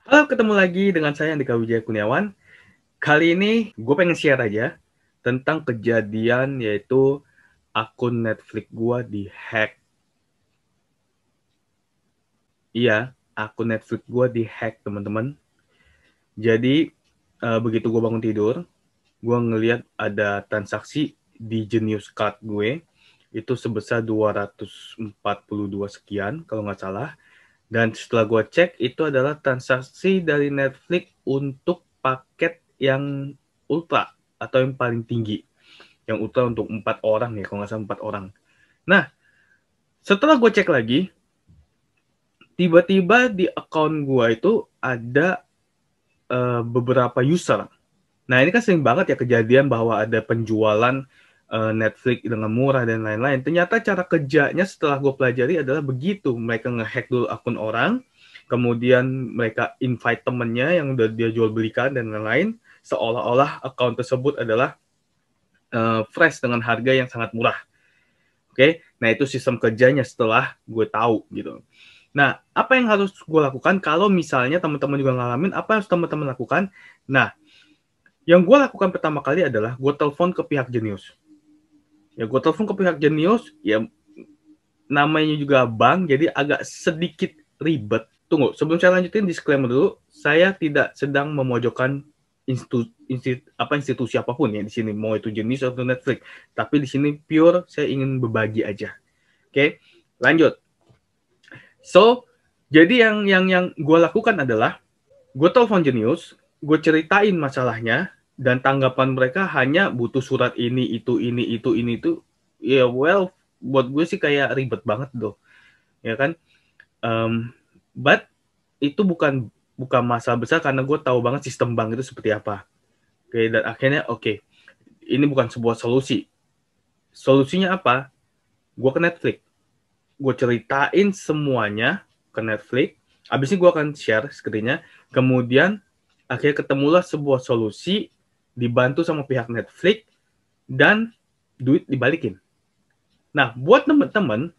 Halo, ketemu lagi dengan saya Andika Wijaya Kurniawan. Kali ini gue pengen share aja tentang kejadian yaitu akun Netflix gue di-hack. Iya, akun Netflix gue di-hack, teman-teman. Jadi, begitu gue bangun tidur, gue ngeliat ada transaksi di Genius Card gue, itu sebesar 242 sekian, kalau nggak salah. Dan setelah gue cek, itu adalah transaksi dari Netflix untuk paket yang ultra atau yang paling tinggi. Yang ultra untuk 4 orang ya, kalau nggak salah 4 orang. Nah, setelah gue cek lagi, tiba-tiba di account gue itu ada beberapa user. Nah, ini kan sering banget ya kejadian bahwa ada penjualan Netflix dengan murah dan lain-lain. Ternyata cara kerjanya setelah gue pelajari adalah begitu. Mereka ngehack dulu akun orang, kemudian mereka invite temennya yang udah dia jual belikan dan lain-lain, seolah-olah akun tersebut adalah fresh dengan harga yang sangat murah. Oke, nah itu sistem kerjanya setelah gue tahu gitu. Nah, apa yang harus gue lakukan kalau misalnya teman-teman juga ngalamin, apa yang harus teman-teman lakukan? Nah, yang gue lakukan pertama kali adalah gue telepon ke pihak Genius. Ya, gue telepon ke pihak Genius, ya namanya juga bank, jadi agak sedikit ribet. Tunggu, sebelum saya lanjutin disclaimer dulu, saya tidak sedang memojokkan institusi apapun ya di sini, mau itu Genius atau Netflix. Tapi di sini pure saya ingin berbagi aja. Oke, lanjut. So, jadi yang gue lakukan adalah gue telepon Genius, gue ceritain masalahnya, dan tanggapan mereka hanya butuh surat ini itu. Ya, well, buat gue sih kayak ribet banget tuh, ya kan? But itu bukan masalah besar karena gue tahu banget sistem bank itu seperti apa. Oke, dan akhirnya oke, ini bukan sebuah solusi. Solusinya apa? Gue ke Netflix, gue ceritain semuanya ke Netflix. Abis ini gue akan share screen-nya. Kemudian akhirnya ketemulah sebuah solusi dibantu sama pihak Netflix dan duit dibalikin. Nah, buat teman-teman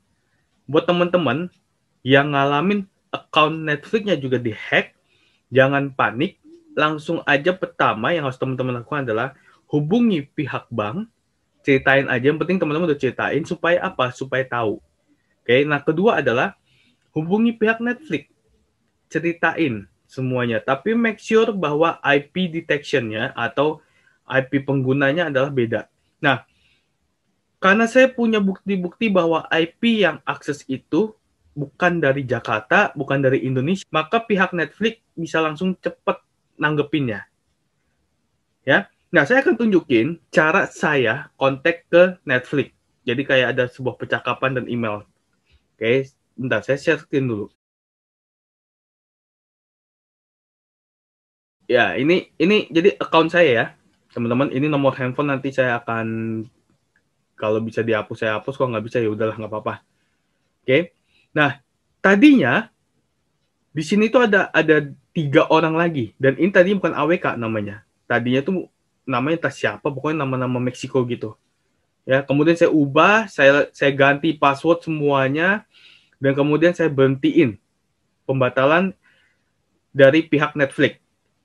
yang ngalamin account Netflix-nya juga dihack, jangan panik. Langsung aja pertama yang harus teman-teman lakukan adalah hubungi pihak bank, ceritain aja. Yang penting teman-teman udah ceritain supaya apa? Supaya tahu. Oke, nah kedua adalah hubungi pihak Netflix, ceritain semuanya. Tapi make sure bahwa IP detection-nya atau IP penggunanya adalah beda. Nah, karena saya punya bukti-bukti bahwa IP yang akses itu bukan dari Jakarta, bukan dari Indonesia, maka pihak Netflix bisa langsung cepat nanggepinnya. Ya, nah saya akan tunjukin cara saya kontak ke Netflix. Jadi kayak ada sebuah percakapan dan email. Oke, bentar saya share screen dulu. Ya, ini jadi account saya ya, teman-teman. Ini nomor handphone, nanti saya akan, kalau bisa dihapus saya hapus, kalau nggak bisa ya udahlah, nggak apa-apa. Oke. Nah, tadinya di sini tuh ada 3 orang lagi, dan ini tadi bukan AWK namanya. Tadinya tuh namanya entah siapa, pokoknya nama-nama Meksiko gitu. Ya, kemudian saya ubah, saya ganti password semuanya, dan kemudian saya berhentiin pembatalan dari pihak Netflix.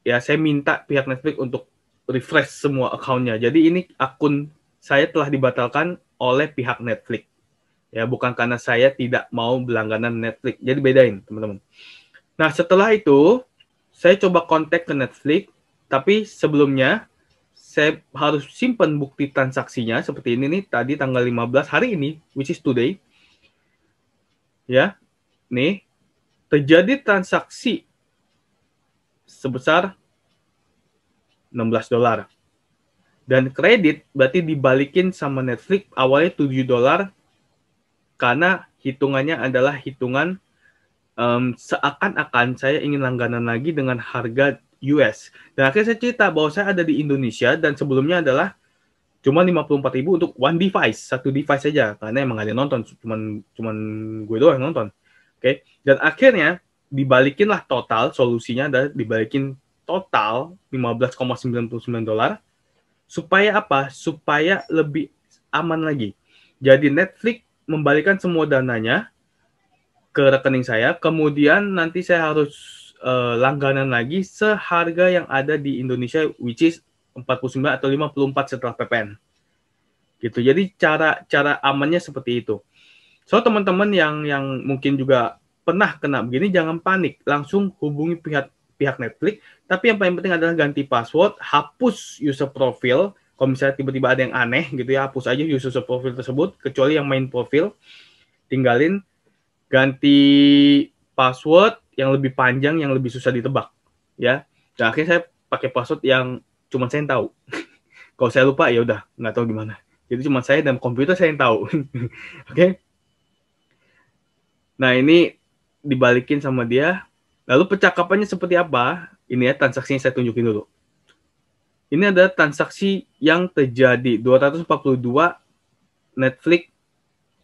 Ya, saya minta pihak Netflix untuk refresh semua akunnya. Jadi ini akun saya telah dibatalkan oleh pihak Netflix. Ya, bukan karena saya tidak mau berlangganan Netflix. Jadi bedain, teman-teman. Nah, setelah itu saya coba kontak ke Netflix, tapi sebelumnya saya harus simpan bukti transaksinya seperti ini nih, tadi tanggal 15 hari ini, which is today. Ya, nih terjadi transaksi sebesar $16. Dan kredit berarti dibalikin sama Netflix awalnya $7 karena hitungannya adalah hitungan seakan-akan saya ingin langganan lagi dengan harga US. Dan akhirnya saya cerita bahwa saya ada di Indonesia dan sebelumnya adalah cuma 54.000 untuk one device, satu device saja, karena emang ada yang nonton, cuman gue doang yang nonton. Oke, dan akhirnya dibalikinlah total, solusinya adalah dibalikin total $15,99. Supaya apa? Supaya lebih aman lagi. Jadi Netflix membalikan semua dananya ke rekening saya, kemudian nanti saya harus langganan lagi seharga yang ada di Indonesia, which is 49 atau 54 setelah PPN. Gitu. Jadi cara amannya seperti itu. So teman-teman yang mungkin juga pernah kena begini, jangan panik, langsung hubungi pihak Netflix. Tapi yang paling penting adalah ganti password, hapus user profile. Kalau misalnya tiba-tiba ada yang aneh gitu ya, hapus aja user profile tersebut, kecuali yang main profile, tinggalin, ganti password yang lebih panjang, yang lebih susah ditebak, ya. Dan akhirnya saya pakai password yang cuma saya yang tahu. Kalau saya lupa ya udah nggak tahu gimana. Jadi cuma saya dan komputer saya yang tahu. Oke. Nah ini dibalikin sama dia. Lalu percakapannya seperti apa? Ini ya transaksinya saya tunjukin dulu. Ini adalah transaksi yang terjadi 242 Netflix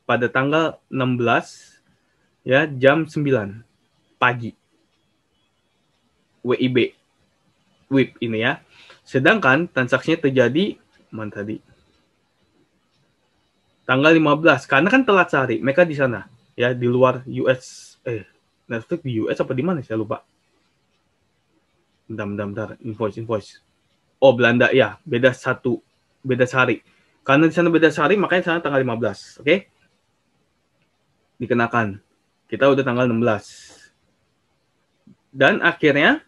pada tanggal 16 ya jam 9 pagi. WIB ini ya. Sedangkan transaksinya terjadi mana tadi? Tanggal 15 karena kan telat sehari. Mereka di sana ya di luar US. Netflix di US apa di mana saya lupa. Bentar. Invoice. Oh, Belanda ya, beda sehari. Karena di sana beda sehari, makanya sana tanggal 15, oke? Dikenakan. Kita udah tanggal 16. Dan akhirnya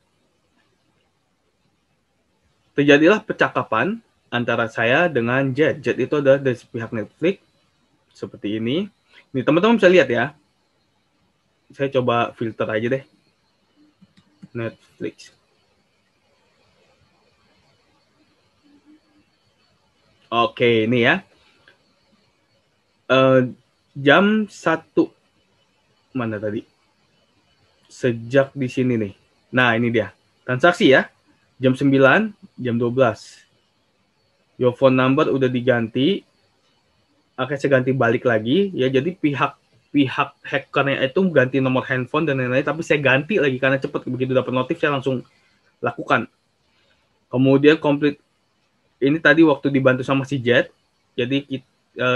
terjadilah percakapan antara saya dengan Jet. Jet itu adalah dari pihak Netflix seperti ini. Ini teman-teman bisa lihat ya. Saya coba filter aja deh. Netflix. Oke, ini ya. Jam 1. Mana tadi? Sejak di sini nih. Nah, ini dia. Transaksi ya. Jam 9, jam 12. Your phone number udah diganti. Oke, saya ganti balik lagi. Ya, jadi pihak hackernya itu ganti nomor handphone dan lain-lain. Tapi saya ganti lagi karena cepat. Begitu dapat notif, saya langsung lakukan. Kemudian complete. Ini tadi waktu dibantu sama si Jet. Jadi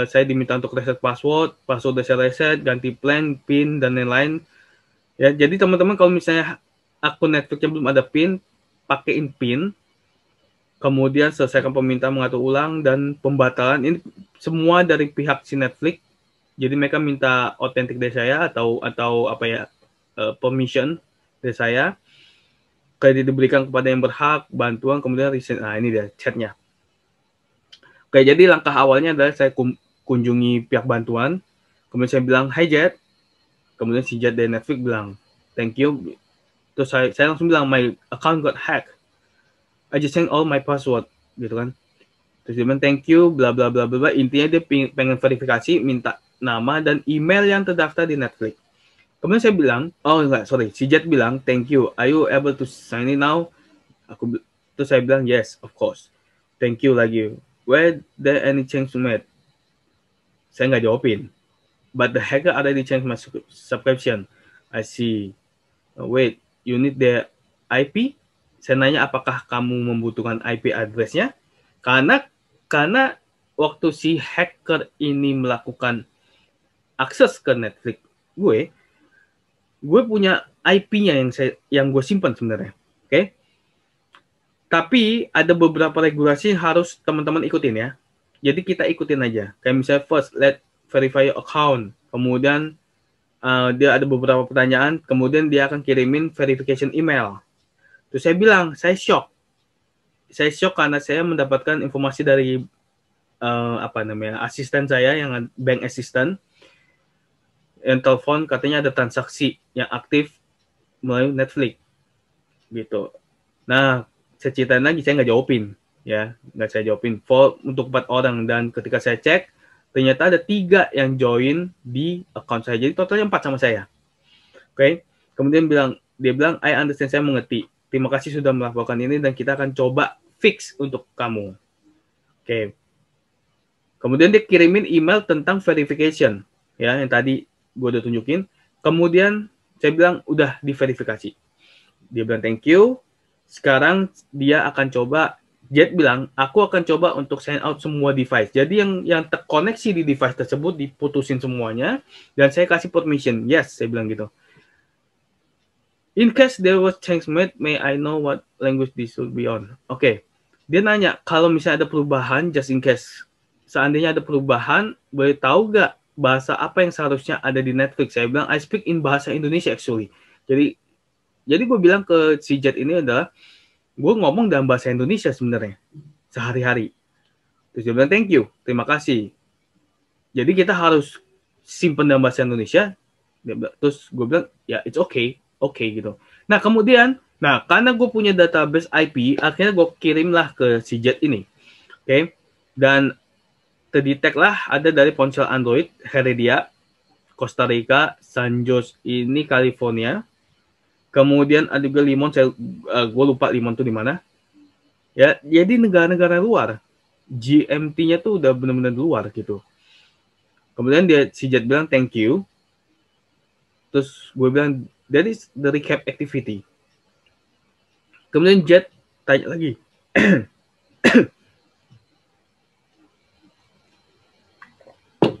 saya diminta untuk reset password udah saya reset, ganti plan, PIN, dan lain-lain. Ya, jadi teman-teman kalau misalnya akun Netflix-nya belum ada PIN, pakaiin PIN. Kemudian selesaikan permintaan mengatur ulang dan pembatalan. Ini semua dari pihak si Netflix. Jadi mereka minta otentik dari saya atau apa ya, permission dari saya. Kredit diberikan kepada yang berhak, bantuan, kemudian reset. Nah, ini dia chatnya. Oke, jadi langkah awalnya adalah saya kunjungi pihak bantuan. Kemudian saya bilang, "Hi Jet." Kemudian si Jet dari Netflix bilang, "Thank you." Terus saya langsung bilang, "My account got hacked. I just changed all my password." Gitu kan. Terus dia bilang, "Thank you," bla bla bla bla. Intinya dia pengen verifikasi, minta nama dan email yang terdaftar di Netflix. Kemudian saya bilang, si Jet bilang, "Thank you. Are you able to sign in now?" Terus saya bilang, "Yes, of course. Thank you lagi. Were there any change to made?" Saya nggak jawabin. "But the hacker already changed my subscription." I see. Wait, you need the IP? Saya nanya apakah kamu membutuhkan IP address-nya? Karena waktu si hacker ini melakukan akses ke Netflix gue punya IP-nya yang gue simpan sebenarnya. Oke? Tapi ada beberapa regulasi yang harus teman-teman ikutin ya. Jadi kita ikutin aja. Kayak misalnya first, let verify your account. Kemudian dia ada beberapa pertanyaan. Kemudian dia akan kirimin verification email. Terus saya bilang, saya shock. Saya shock karena saya mendapatkan informasi dari asisten saya yang bank assistant yang telepon katanya ada transaksi yang aktif melalui Netflix gitu. Nah, saya ceritain lagi, saya nggak jawabin untuk 4 orang, dan ketika saya cek ternyata ada 3 yang join di account saya, jadi totalnya 4 sama saya. Oke. Kemudian dia bilang, "I understand, saya mengerti. Terima kasih sudah melakukan ini dan kita akan coba fix untuk kamu." Oke. Kemudian dia kirimin email tentang verification ya, yang tadi gue udah tunjukin. Kemudian saya bilang udah diverifikasi. Dia bilang thank you. Sekarang dia akan coba, Jet bilang, "Aku akan coba untuk sign out semua device." Jadi yang terkoneksi di device tersebut diputusin semuanya dan saya kasih permission. Yes, saya bilang gitu. In case there was change made, may I know what language this should be on? Oke. Dia nanya, kalau misalnya ada perubahan, just in case. Seandainya ada perubahan, boleh tahu nggak bahasa apa yang seharusnya ada di Netflix? Saya bilang, I speak in bahasa Indonesia actually. Jadi gue bilang ke si Jet ini adalah, gue ngomong dalam bahasa Indonesia sebenarnya. Sehari-hari. Terus dia bilang, thank you, terima kasih. Jadi kita harus simpen dalam bahasa Indonesia. Terus gue bilang, ya it's okay gitu. Nah kemudian, karena gue punya database IP, akhirnya gue kirimlah ke si Jet ini. Oke. Dan terdetek lah ada dari ponsel Android, Heredia, Costa Rica, San Jose ini California. Kemudian ada juga Limon, gue lupa Limon tuh di mana. Ya, jadi negara-negara luar. GMT-nya tuh udah benar-benar luar gitu. Kemudian si Jet bilang thank you. Terus gue bilang that is the recap activity. Kemudian Jet tanya lagi.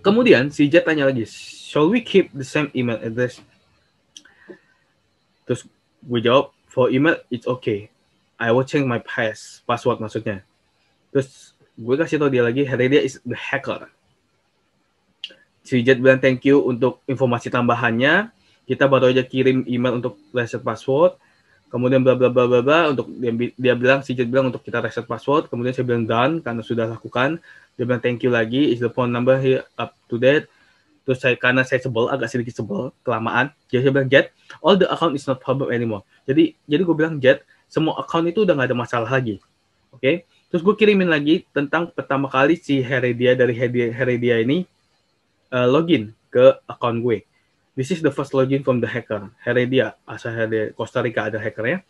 Kemudian si Jet tanya lagi, shall we keep the same email address? Terus gue jawab, for email it's okay. I will change my password maksudnya. Terus gue kasih tau dia lagi, Heredia is the hacker. Si Jet bilang thank you untuk informasi tambahannya. Kita baru aja kirim email untuk reset password. Kemudian bla bla bla bla bla untuk dia bilang, si Jet bilang untuk kita reset password. Kemudian saya bilang done karena sudah lakukan. Dia bilang thank you lagi, is the phone number here up to date. Terus karena saya sebel, agak sedikit sebel, kelamaan. Jadi saya bilang, Jet, all the account is not problem anymore. Jadi gue bilang, Jet, semua account itu udah nggak ada masalah lagi. Oke? Terus gue kirimin lagi tentang pertama kali si Heredia dari Heredia ini login ke account gue. This is the first login from the hacker. Heredia, asal Heredia, Costa Rica ada hackernya.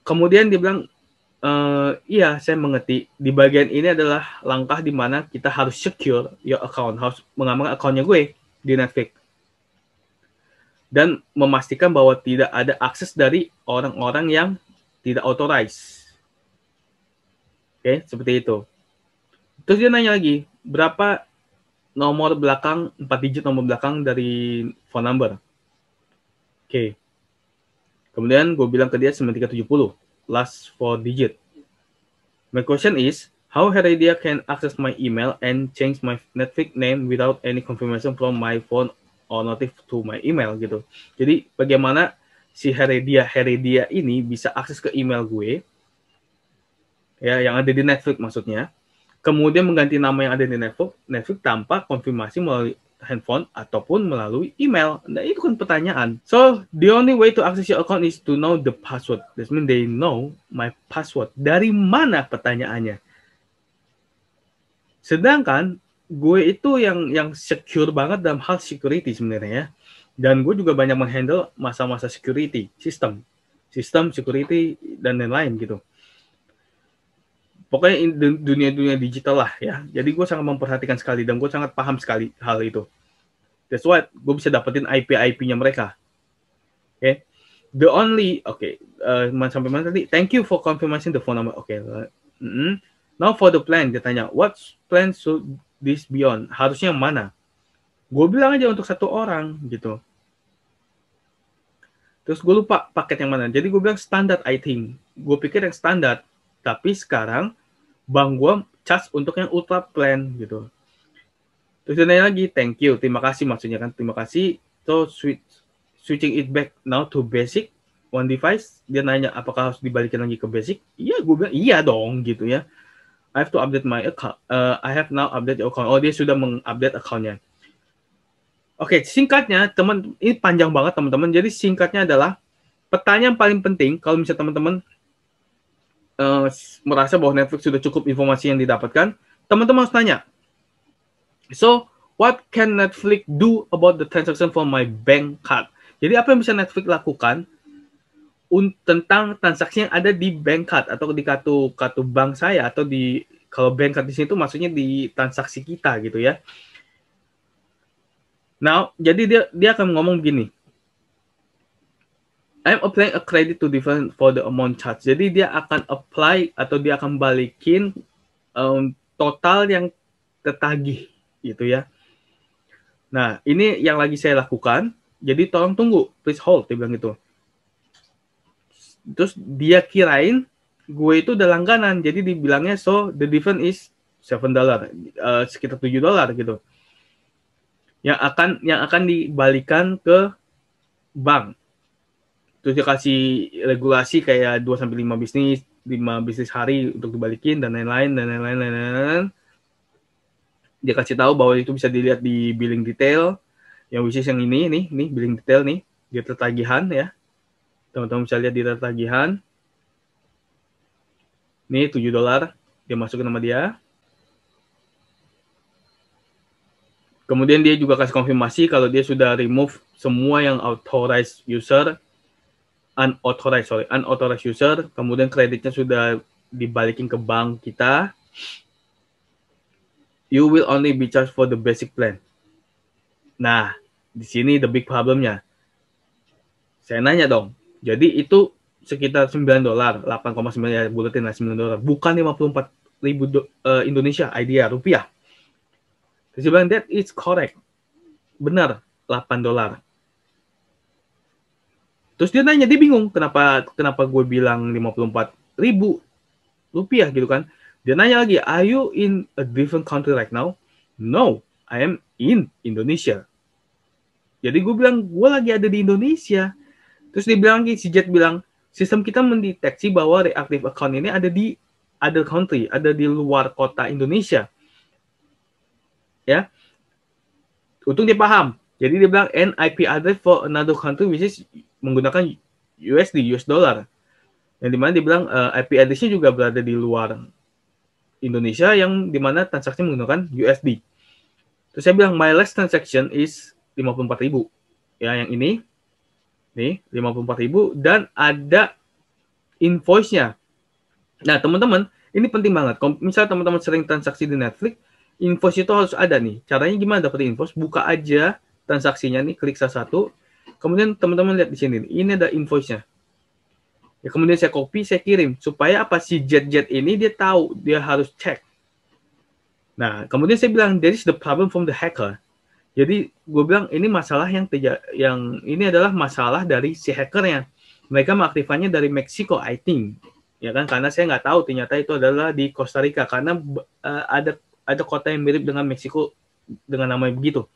Kemudian dia bilang, iya, saya mengerti. Di bagian ini adalah langkah di mana kita harus secure your account, harus mengamankan akunnya gue di Netflix. Dan memastikan bahwa tidak ada akses dari orang-orang yang tidak authorized. Oke, seperti itu. Terus dia nanya lagi, berapa nomor belakang, 4 digit nomor belakang dari phone number? Oke. Kemudian gue bilang ke dia 9370, last 4 digit. My question is, how Heredia can access my email and change my Netflix name without any confirmation from my phone or notif to my email gitu. Jadi bagaimana si Heredia ini bisa akses ke email gue, ya yang ada di Netflix maksudnya, kemudian mengganti nama yang ada di Netflix tanpa konfirmasi melalui handphone ataupun melalui email. Nah itu kan pertanyaan. So the only way to access your account is to know the password. That means they know my password. Dari mana pertanyaannya? Sedangkan gue itu yang secure banget dalam hal security sebenarnya. Dan gue juga banyak menghandle masa-masa security, sistem security dan lain-lain gitu. Pokoknya dunia digital lah ya. Jadi gue sangat memperhatikan sekali dan gue sangat paham sekali hal itu. That's why gue bisa dapetin IP-nya mereka. Okay. The only, sampai mana tadi? Thank you for confirming the phone number. Now for the plan, dia tanya, what plan should this be on? Harusnya yang mana? Gue bilang aja untuk satu orang gitu. Terus gue lupa paket yang mana. Jadi gue bilang standar, I think. Gue pikir yang standar. Tapi sekarang bank gue charge untuk yang ultra plan gitu. Terus dia nanya lagi, thank you, terima kasih maksudnya kan, terima kasih. So switching it back now to basic one device. Dia nanya apakah harus dibalikin lagi ke basic? Iya, gue bilang iya dong gitu ya. I have to update my account. I have now update your account. Oh, dia sudah mengupdate accountnya. Oke, singkatnya teman, ini panjang banget teman-teman. Jadi singkatnya adalah pertanyaan paling penting kalau misalnya teman-teman merasa bahwa Netflix sudah cukup informasi yang didapatkan, teman-teman harus tanya. So, what can Netflix do about the transaction from my bank card? Jadi apa yang bisa Netflix lakukan tentang transaksi yang ada di bank card atau di kartu bank saya, atau di, kalau bank card di sini itu maksudnya di transaksi kita gitu ya. Now, jadi dia akan ngomong begini. I'm applying a credit to different for the amount charge. Jadi dia akan apply atau dia akan balikin total yang tertagih gitu ya. Nah, ini yang lagi saya lakukan. Jadi tolong tunggu, please hold, dia bilang gitu. Terus dia kirain gue itu udah langganan, jadi dibilangnya so the difference is $7, sekitar $7 gitu. Yang akan dibalikan ke bank. Terus dia kasih regulasi kayak 2 sampai 5 bisnis, 5 bisnis hari untuk dibalikin dan lain-lain. Dia kasih tahu bahwa itu bisa dilihat di billing detail, yang which is yang ini nih billing detail nih, di tagihan ya. Teman-teman bisa lihat di tagihan. Nih $7 dia masukin nama dia. Kemudian dia juga kasih konfirmasi kalau dia sudah remove semua yang authorized user, unauthorized user, kemudian kreditnya sudah dibalikin ke bank kita. You will only be charged for the basic plan. Nah, di sini the big problemnya. Saya nanya dong, jadi itu sekitar $9, 8,9 ya, buletin lah $9, bukan 54.000 Indonesia idea rupiah. Terus dia bilang that is correct, benar, $8. Terus dia nanya, dia bingung kenapa gue bilang 54.000 rupiah gitu kan. Dia nanya lagi, are you in a different country right now? No, I am in Indonesia. Jadi gue bilang, gue lagi ada di Indonesia. Terus dia bilang lagi, si Jet bilang, sistem kita mendeteksi bahwa reactive account ini ada di other country, ada di luar kota Indonesia. Ya, untung dia paham. Jadi dia bilang, and IP address for another country which is menggunakan USD, US dollar. Yang dimana dia bilang IP address-nya juga berada di luar Indonesia, yang dimana transaksi menggunakan USD. Terus saya bilang, my last transaction is 54.000. Ya, yang ini. Nih, 54.000 dan ada invoice-nya. Nah, teman-teman, ini penting banget. Misalnya teman-teman sering transaksi di Netflix, invoice itu harus ada nih. Caranya gimana dapetin invoice? Buka aja transaksinya nih, klik salah satu. Kemudian teman-teman lihat di sini. Ini ada invoice-nya. Ya, kemudian saya copy, saya kirim. Supaya apa? Si Jet ini dia tahu, dia harus cek. Nah, kemudian saya bilang, there is the problem from the hacker. Jadi gue bilang ini masalah yang ini adalah masalah dari si hackernya. Mereka mengaktifkannya dari Meksiko, I think. Ya kan, karena saya nggak tahu ternyata itu adalah di Costa Rica, karena ada kota yang mirip dengan Meksiko dengan nama begitu.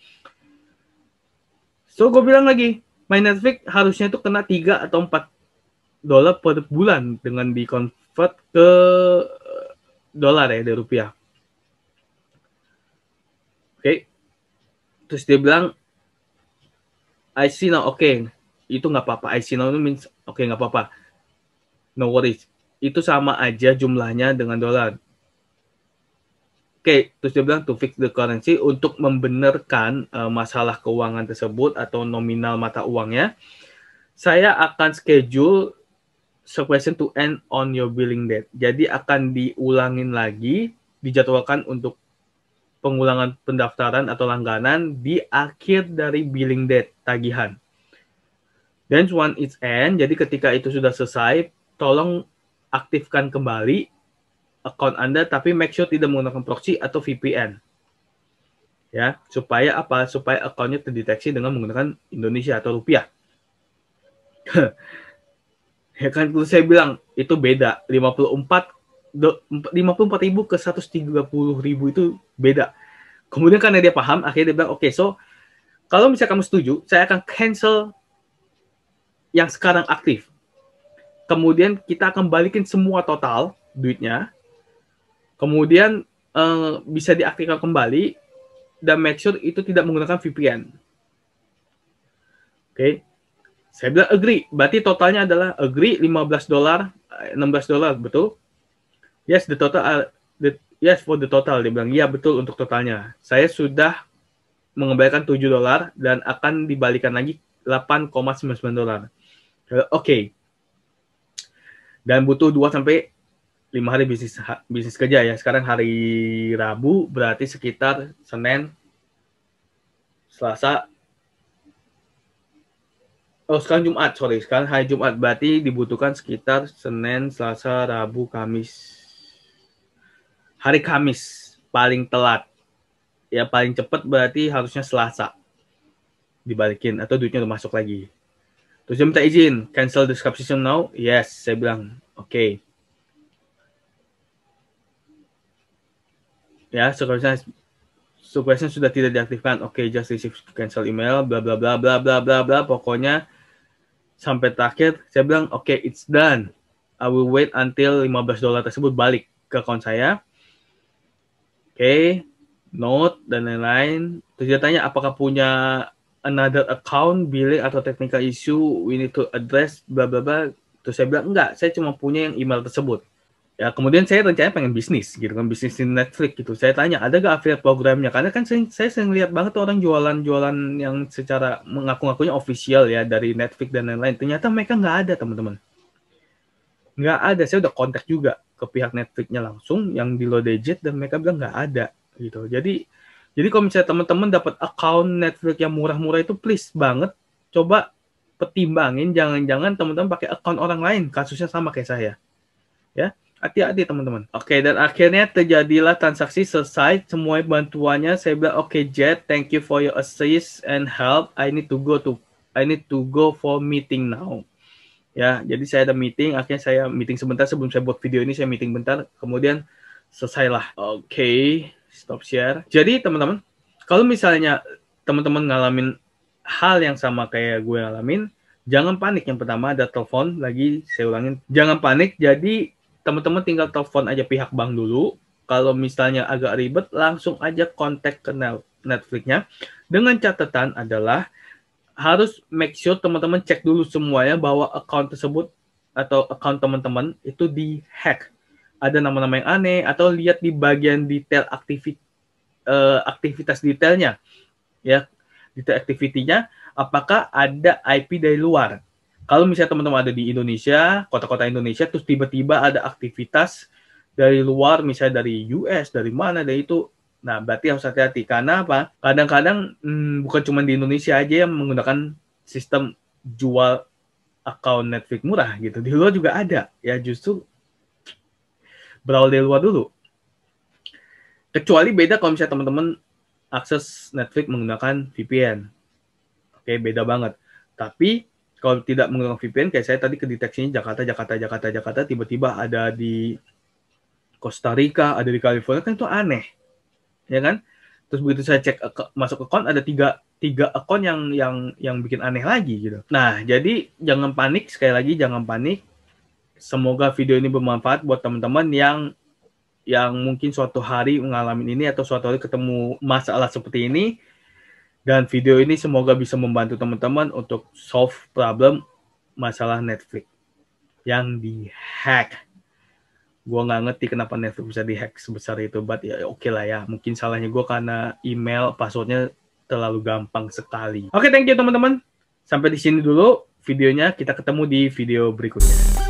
So gue bilang lagi, my Netflix harusnya itu kena 3 atau $4 per bulan dengan di convert ke dolar ya, dari rupiah. Oke. Terus dia bilang, I see now, oke. Itu nggak apa-apa. I see now itu means, oke, nggak apa-apa. No worries. Itu sama aja jumlahnya dengan dolar. Oke, terus dia bilang to fix the currency, untuk membenarkan masalah keuangan tersebut atau nominal mata uangnya, saya akan schedule subscription to end on your billing date. Jadi akan diulangin lagi, dijadwalkan untuk pengulangan pendaftaran atau langganan di akhir dari billing date tagihan. Then once it's end, jadi ketika itu sudah selesai, tolong aktifkan kembali account Anda, tapi make sure tidak menggunakan proxy atau VPN. Ya, supaya apa? Supaya account-nya terdeteksi dengan menggunakan Indonesia atau rupiah. Ya kan, terus saya bilang itu beda. 54.000 ke 130.000 itu beda. Kemudian karena dia paham, akhirnya dia bilang, oke, so kalau misalnya kamu setuju, saya akan cancel yang sekarang aktif. Kemudian kita akan balikin semua total duitnya. Kemudian bisa diaktifkan kembali dan make sure itu tidak menggunakan VPN. Oke. Saya bilang agree. Berarti totalnya adalah agree $15, $16, betul? Yes, the total yes for the total. Dia bilang, iya betul untuk totalnya. Saya sudah mengembalikan $7 dan akan dibalikan lagi $8,99. Oke. Dan butuh 2 sampai 5 hari bisnis kerja ya. Sekarang hari Rabu, berarti sekitar Senin, Selasa. Oh, sekarang Jumat, sorry. Sekarang hari Jumat, berarti dibutuhkan sekitar Senin, Selasa, Rabu, Kamis. Hari Kamis paling telat. Ya, paling cepat berarti harusnya Selasa. dibalikin atau duitnya udah masuk lagi. Terus dia minta izin, cancel the subscription now. Yes, saya bilang oke. Okay. Ya, subscription sudah tidak diaktifkan. Oke, just receive cancel email, bla bla bla bla bla bla bla. Pokoknya sampai terakhir saya bilang oke, it's done. I will wait until $15 tersebut balik ke akun saya. Oke, note dan lain-lain. Terus dia tanya apakah punya another account, billing atau technical issue we need to address, bla bla bla. Terus saya bilang enggak, saya cuma punya yang email tersebut. Ya, kemudian saya rencananya pengen bisnis gitu kan, bisnis di Netflix gitu. Saya tanya, ada gak affiliate programnya? Karena kan saya sering lihat banget orang jualan-jualan yang secara mengaku-ngakunya official ya dari Netflix dan lain-lain. Ternyata mereka nggak ada, teman-teman. Nggak ada. Saya udah kontak juga ke pihak Netflix-nya langsung yang di low digit dan mereka bilang nggak ada gitu. Jadi kalau misalnya teman-teman dapat account Netflix yang murah-murah itu please banget coba pertimbangin, jangan-jangan teman-teman pakai account orang lain, kasusnya sama kayak saya. Ya. Hati-hati teman-teman. Oke, dan akhirnya terjadilah transaksi selesai. Semua bantuannya saya bilang, oke, Jet, thank you for your assist and help. I need to go for meeting now. Ya, jadi saya ada meeting. Akhirnya saya meeting sebentar sebelum saya buat video ini. Saya meeting bentar. Kemudian selesailah. Oke, stop share. Jadi teman-teman, kalau misalnya teman-teman ngalamin hal yang sama kayak gue ngalamin, jangan panik. Yang pertama ada telepon. Lagi saya ulangin, jangan panik. Jadi teman-teman tinggal telepon aja pihak bank dulu. Kalau misalnya agak ribet, langsung aja kontak ke Netflix-nya. Dengan catatan adalah harus make sure teman-teman cek dulu semuanya bahwa account tersebut atau account teman-teman itu di-hack. Ada nama-nama yang aneh atau lihat di bagian detail aktivitas detailnya. Ya, detail activity-nya apakah ada IP dari luar. Kalau misalnya teman-teman ada di Indonesia, kota-kota Indonesia, terus tiba-tiba ada aktivitas dari luar, misalnya dari US, dari mana, dari itu, nah berarti harus hati-hati. Karena apa? Kadang-kadang bukan cuma di Indonesia aja yang menggunakan sistem jual account Netflix murah gitu. Di luar juga ada. Ya justru berawal dari luar dulu. Kecuali beda kalau misalnya teman-teman akses Netflix menggunakan VPN. Oke, beda banget. Tapi kalau tidak menggunakan VPN, kayak saya tadi kedeteksinya Jakarta, tiba-tiba ada di Costa Rica, ada di California, kan itu aneh, ya kan? Terus begitu saya cek masuk account, ada tiga account yang bikin aneh lagi gitu. Nah, jadi jangan panik, sekali lagi jangan panik. Semoga video ini bermanfaat buat teman-teman yang mungkin suatu hari mengalami ini atau suatu hari ketemu masalah seperti ini. Dan video ini semoga bisa membantu teman-teman untuk solve problem masalah Netflix yang di-hack. Gue nggak ngerti kenapa Netflix bisa di-hack sebesar itu, but ya oke lah ya. Mungkin salahnya gue karena email, passwordnya terlalu gampang sekali. Oke, thank you teman-teman. Sampai di sini dulu videonya. Kita ketemu di video berikutnya.